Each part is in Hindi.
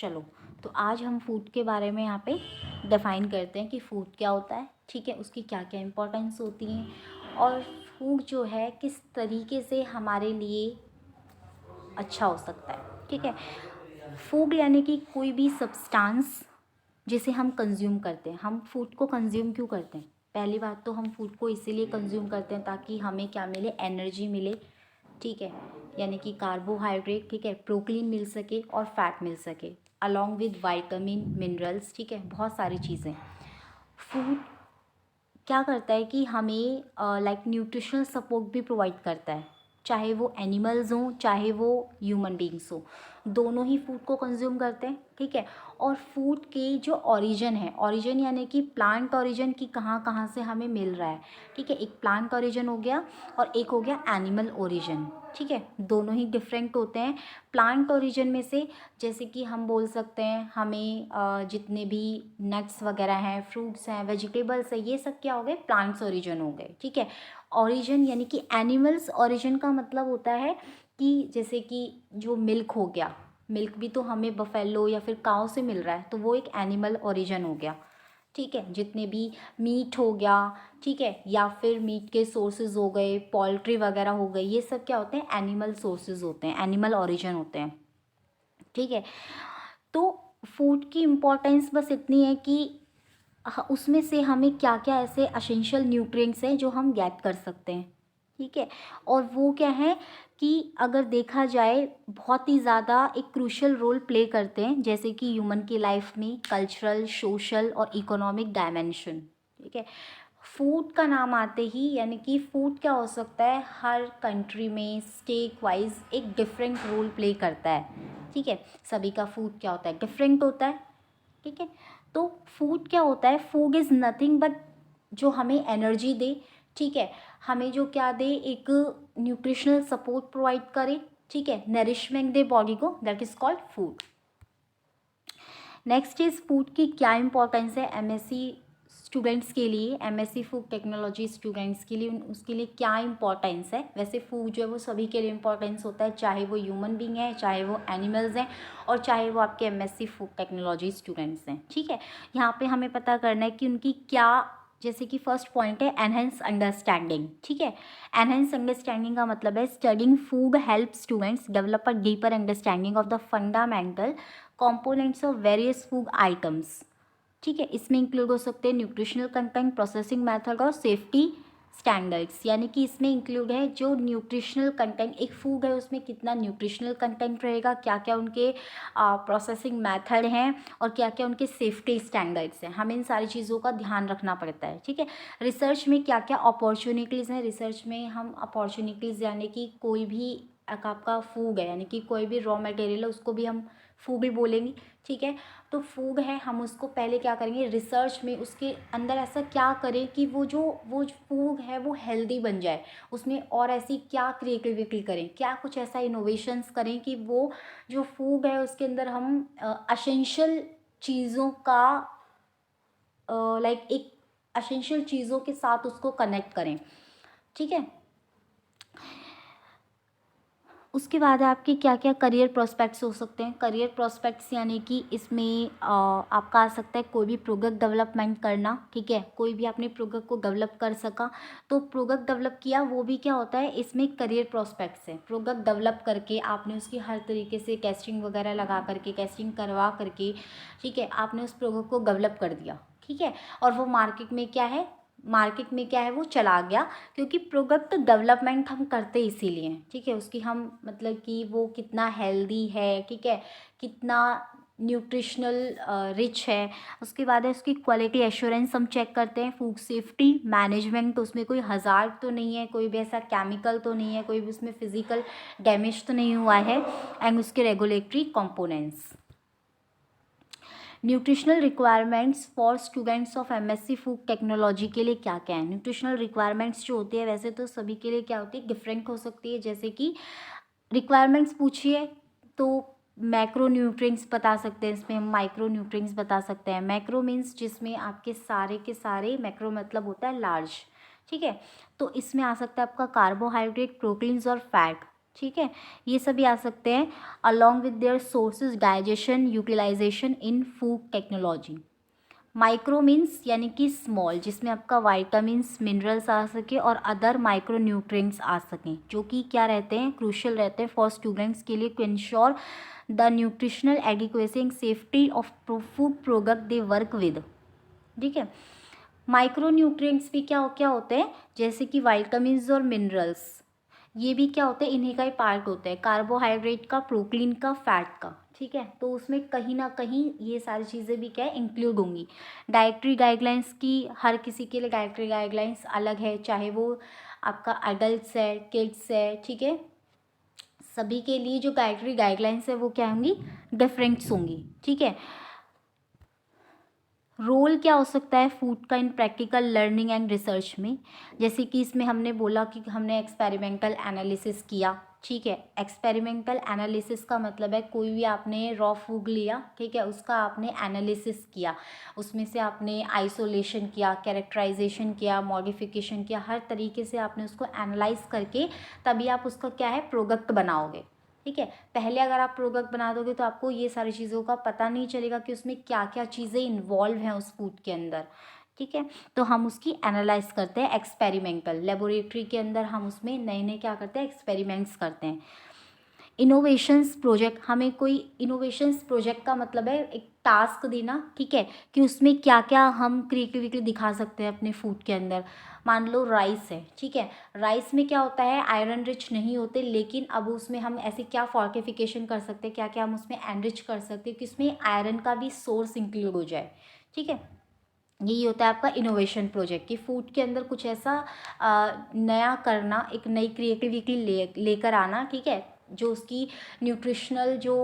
चलो, तो आज हम फूड के बारे में यहाँ पे डिफ़ाइन करते हैं कि फ़ूड क्या होता है, ठीक है, उसकी क्या क्या इम्पोर्टेंस होती हैं और फूड जो है किस तरीके से हमारे लिए अच्छा हो सकता है, ठीक है। फूड यानी कि कोई भी सब्सटेंस जिसे हम कंज्यूम करते हैं। हम फूड को कंज्यूम क्यों करते हैं? पहली बात तो हम फूड को इसीलिए कंज्यूम करते हैं ताकि हमें क्या मिले, एनर्जी मिले, ठीक है, यानी कि कार्बोहाइड्रेट, ठीक है, प्रोटीन मिल सके और फैट मिल सके अलॉन्ग विद विटामिन मिनरल्स, ठीक है, बहुत सारी चीज़ें। फूड क्या करता है कि हमें लाइक न्यूट्रिशनल सपोर्ट भी प्रोवाइड करता है, चाहे वो एनिमल्स हों चाहे वो ह्यूमन बींग्स हो, दोनों ही फूड को कंज्यूम करते हैं, ठीक है। और फूड के जो ओरिजिन है, ओरिजिन यानी कि प्लांट ओरिजिन की कहाँ कहाँ से हमें मिल रहा है, ठीक है, एक प्लांट ओरिजिन हो गया और एक हो गया एनिमल ओरिजिन, ठीक है, दोनों ही डिफरेंट होते हैं। प्लांट ओरिजिन में से जैसे कि हम बोल सकते हैं हमें जितने भी नट्स वगैरह हैं, फ्रूट्स हैं, वेजिटेबल्स हैं, ये सब क्या हो गए, प्लांट्स ओरिजिन हो गए, ठीक है। ओरिजिन यानी कि एनिमल्स ओरिजिन का मतलब होता है कि जैसे कि जो मिल्क हो गया, मिल्क भी तो हमें बफेलो या फिर काऊ से मिल रहा है, तो वो एक एनिमल ओरिजिन हो गया, ठीक है। जितने भी मीट हो गया, ठीक है, या फिर मीट के सोर्सेज हो गए, पोल्ट्री वगैरह हो गई, ये सब क्या होते हैं, एनिमल सोर्सेज होते हैं, एनिमल ओरिजिन होते हैं, ठीक है। तो फूड की इम्पोर्टेंस बस इतनी है कि उसमें से हमें क्या क्या ऐसे एसेंशियल न्यूट्रिएंट्स हैं जो हम गेट कर सकते हैं, ठीक है। और वो क्या है कि अगर देखा जाए बहुत ही ज़्यादा एक क्रूशियल रोल प्ले करते हैं, जैसे कि ह्यूमन की लाइफ में कल्चरल, सोशल और इकोनॉमिक डायमेंशन, ठीक है। फूड का नाम आते ही यानी कि फूड क्या हो सकता है, हर कंट्री में स्टेट वाइज एक डिफरेंट रोल प्ले करता है, ठीक है। सभी का फूड क्या होता है, डिफरेंट होता है, ठीक है। तो फूड क्या होता है, फूड इज़ नथिंग बट जो हमें एनर्जी दे, ठीक है, हमें जो क्या दे, एक न्यूट्रिशनल सपोर्ट प्रोवाइड करे, ठीक है, नरिशमेंट दे बॉडी को, that is called food. Next is food की क्या इंपॉर्टेंस है एमएससी स्टूडेंट्स के लिए, एमएससी फूड टेक्नोलॉजी स्टूडेंट्स के लिए, उसके लिए क्या इंपॉर्टेंस है। वैसे फूड जो है वो सभी के लिए इंपॉर्टेंस होता है, चाहे वो ह्यूमन बींग है, चाहे वो एनिमल्स हैं, और चाहे वो आपके एमएससी फूड टेक्नोलॉजी स्टूडेंट्स हैं, ठीक है। यहाँ पे हमें पता करना है कि उनकी क्या, जैसे कि फर्स्ट पॉइंट है एनहेंस अंडरस्टैंडिंग, ठीक है। एनहेंस अंडरस्टैंडिंग का मतलब है studying food help students develop a deeper understanding of the fundamental components of various food items, ठीक है। इसमें इंक्लूड हो सकते हैं न्यूट्रिशनल कंटेंट, प्रोसेसिंग मेथड और सेफ्टी स्टैंडर्ड्स, यानी कि इसमें इंक्लूड है जो न्यूट्रिशनल कंटेंट, एक फूड है उसमें कितना न्यूट्रिशनल कंटेंट रहेगा, क्या क्या उनके प्रोसेसिंग मेथड हैं और क्या क्या उनके सेफ्टी स्टैंडर्ड्स हैं, हमें इन सारी चीज़ों का ध्यान रखना पड़ता है, ठीक है। रिसर्च में क्या क्या अपॉर्चुनिटीज़ हैं, रिसर्च में हम अपॉर्चुनिटीज़ यानी कि कोई भी आपका फूड है, यानी कि कोई भी रॉ मटेरियल है उसको भी हम फूड भी बोलेंगे, ठीक है। तो फूड है, हम उसको पहले क्या करेंगे, रिसर्च में उसके अंदर ऐसा क्या करें कि वो फूड है वो हेल्दी बन जाए, उसमें और ऐसी क्या क्रिएटिविटी करें, क्या कुछ ऐसा इनोवेशंस करें कि वो जो फूड है उसके अंदर हम एसेंशियल चीज़ों का लाइक एक एसेंशियल चीज़ों के साथ उसको कनेक्ट करें, ठीक है। उसके बाद आपके क्या क्या करियर प्रोस्पेक्ट्स हो सकते हैं। करियर प्रोस्पेक्ट्स यानी कि इसमें आपका आ सकता है कोई भी प्रोडक्ट डेवलपमेंट करना, ठीक है, कोई भी आपने प्रोडक्ट को डेवलप कर सका तो प्रोडक्ट डेवलप किया, वो भी क्या होता है, इसमें करियर प्रोस्पेक्ट्स है। प्रोडक्ट डेवलप करके आपने उसकी हर तरीके से टेस्टिंग वगैरह लगा करके, टेस्टिंग करवा करके, ठीक है, आपने उस प्रोडक्ट को डेवलप कर दिया, ठीक है, और वो मार्केट में क्या है, मार्केट में क्या है वो चला गया, क्योंकि प्रोडक्ट डेवलपमेंट हम करते इसीलिए हैं, ठीक है। उसकी हम मतलब कि वो कितना हेल्दी है, ठीक है, कितना न्यूट्रिशनल रिच है। उसके बाद है उसकी क्वालिटी एश्योरेंस हम चेक करते हैं, फूड सेफ्टी मैनेजमेंट, तो उसमें कोई हज़ार्ड तो नहीं है, कोई भी ऐसा केमिकल तो नहीं है, कोई भी उसमें फिजिकल डैमेज तो नहीं हुआ है, एंड उसके regulatory components. Nutritional requirements for students of MSc food technology के लिए क्या क्या है। न्यूट्रिशनल रिक्वायरमेंट्स जो होती है वैसे तो सभी के लिए क्या होती है, डिफरेंट हो सकती है। जैसे कि रिक्वायरमेंट्स पूछिए तो मैक्रो न्यूट्रिएंट्स बता सकते हैं, इसमें हम माइक्रो न्यूट्रिएंट्स बता सकते हैं। मैक्रो मीन्स जिसमें आपके सारे के सारे, मैक्रो मतलब होता है लार्ज, ठीक है, तो इसमें आ सकता है आपका कार्बोहाइड्रेट, प्रोटीन्स और फैट, ठीक है, ये सभी आ सकते हैं along with their sources digestion utilisation in food technology. Micro means यानी कि स्मॉल, जिसमें आपका वाइटामिन्स मिनरल्स आ सके और अदर माइक्रो न्यूट्रिएंट्स आ सकें, जो कि क्या रहते हैं, क्रूशियल रहते हैं फॉर स्टूडेंट्स के लिए to ensure the nutritional adequacy and safety of food product they work with. ठीक है, माइक्रो न्यूट्रिएंट्स भी क्या क्या होते हैं, जैसे कि वाइटामिन्स और मिनरल्स, ये भी क्या होते हैं, इन्हीं का ही पार्ट होता है, कार्बोहाइड्रेट का, प्रोटीन का, फैट का। ठीक है, तो उसमें कहीं ना कहीं ये सारी चीज़ें भी क्या है, इंक्लूड होंगी। डाइटरी गाइडलाइंस की हर किसी के लिए डाइटरी गाइडलाइंस अलग है, चाहे वो आपका एडल्ट्स है, किड्स है, ठीक है, सभी के लिए जो डाइटरी गाइडलाइंस है वो क्या होंगी, डिफरेंट्स होंगी। ठीक है, रोल क्या हो सकता है फूड का इन प्रैक्टिकल लर्निंग एंड रिसर्च में, जैसे कि इसमें हमने बोला कि हमने एक्सपेरिमेंटल एनालिसिस किया। ठीक है, एक्सपेरिमेंटल एनालिसिस का मतलब है कोई भी आपने रॉ फूड लिया, ठीक है, उसका आपने एनालिसिस किया, उसमें से आपने आइसोलेशन किया, कैरेक्टराइजेशन किया, मॉडिफिकेशन किया, हर तरीके से आपने उसको एनालाइज करके तभी आप उसका क्या है, प्रोडक्ट बनाओगे। ठीक है, पहले अगर आप प्रोडक्ट बना दोगे तो आपको ये सारी चीज़ों का पता नहीं चलेगा कि उसमें क्या क्या चीज़ें इन्वॉल्व हैं उस फूड के अंदर। ठीक है, तो हम उसकी एनालाइज करते हैं एक्सपेरिमेंटल, लेबोरेटरी के अंदर हम उसमें नए नए क्या करते हैं, एक्सपेरिमेंट्स करते हैं। इनोवेशंस प्रोजेक्ट, हमें कोई इनोवेशंस प्रोजेक्ट का मतलब है एक टास्क देना, ठीक है, कि उसमें क्या क्या हम क्रिएटिविटी दिखा सकते हैं अपने फूड के अंदर। मान लो राइस है, ठीक है, राइस में क्या होता है, आयरन रिच नहीं होते, लेकिन अब उसमें हम ऐसे क्या फॉर्टिफिकेशन कर सकते हैं, क्या क्या हम उसमें एनरिच कर सकते हैं कि उसमें आयरन का भी सोर्स इंक्लूड हो जाए। ठीक है, यही होता है आपका इनोवेशन प्रोजेक्ट, कि फूड के अंदर कुछ ऐसा नया करना, एक नई क्रिएटिविटी लेकर आना। ठीक है, जो उसकी न्यूट्रिशनल जो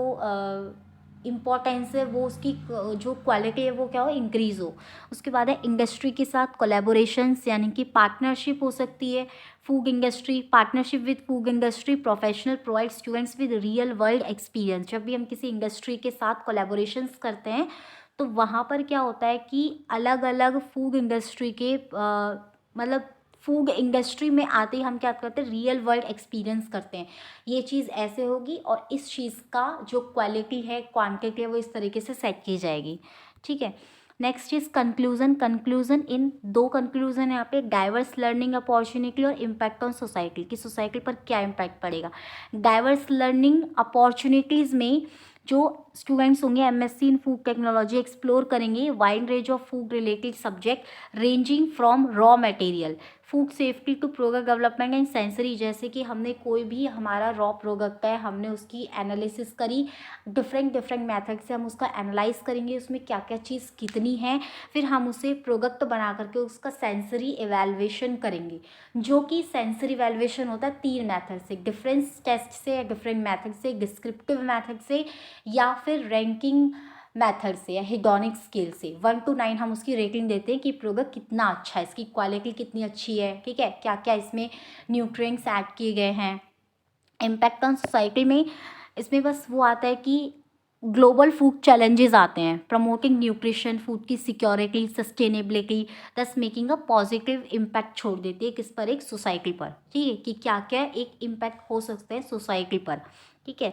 इम्पोर्टेंस है, वो उसकी जो क्वालिटी है वो क्या हो, इंक्रीज़ हो। उसके बाद है इंडस्ट्री के साथ कोलैबोरेशंस, यानी कि पार्टनरशिप हो सकती है। Food industry, partnership with food industry professional provide students with real world experience. जब भी हम किसी इंडस्ट्री के साथ कोलैबोरेशंस करते हैं तो वहाँ पर क्या होता है कि अलग अलग फूड इंडस्ट्री के मतलब फूड इंडस्ट्री में आते ही हम क्या करते हैं, रियल वर्ल्ड एक्सपीरियंस करते हैं, ये चीज़ ऐसे होगी और इस चीज़ का जो क्वालिटी है, क्वांटिटी है, वो इस तरीके से सेट की जाएगी। ठीक है, next is conclusion. Conclusion in दो कंक्लूजन है यहाँ पे, डाइवर्स लर्निंग अपॉर्चुनिटी और इम्पैक्ट ऑन सोसाइटी, की सोसाइटी पर क्या इम्पैक्ट पड़ेगा। डाइवर्स लर्निंग अपॉर्चुनिटीज़ में जो स्टूडेंट्स होंगे MSc in food technology explore करेंगे wide range of food related subject ranging from raw material, food safety to product development and sensory. जैसे कि हमने कोई भी हमारा रॉ प्रोडक्ट है, हमने उसकी एनालिसिस करी, डिफरेंट डिफरेंट मेथड से हम उसका एनालाइज करेंगे, उसमें क्या क्या चीज़ कितनी है, फिर हम उसे प्रोडक्ट बना करके उसका सेंसरी एवेलुएशन करेंगे, जो कि सेंसरी एवेलुएशन होता है 3 मेथड से, डिफरेंस टेस्ट से, डिफरेंट मेथड से, डिस्क्रिप्टिव मेथड से, या फिर रैंकिंग मेथड से या हिडोनिक स्केल से। 1 to 9 हम उसकी रेटिंग देते हैं कि प्रोडक्ट कितना अच्छा है, इसकी क्वालिटी कितनी अच्छी है, ठीक है, क्या क्या इसमें न्यूट्रिएंट्स ऐड किए गए हैं। इम्पैक्ट ऑन सोसाइटी में इसमें बस वो आता है कि ग्लोबल फूड चैलेंजेस आते हैं, प्रमोटिंग न्यूट्रिशन, फूड की सिक्योरिटी, सस्टेनेबिलिटी, दस मेकिंग अ पॉजिटिव इम्पैक्ट छोड़ देती है किस पर, एक सोसाइटी पर। ठीक है, कि क्या क्या एक इम्पैक्ट हो सकते हैं सोसाइटी पर। ठीक है,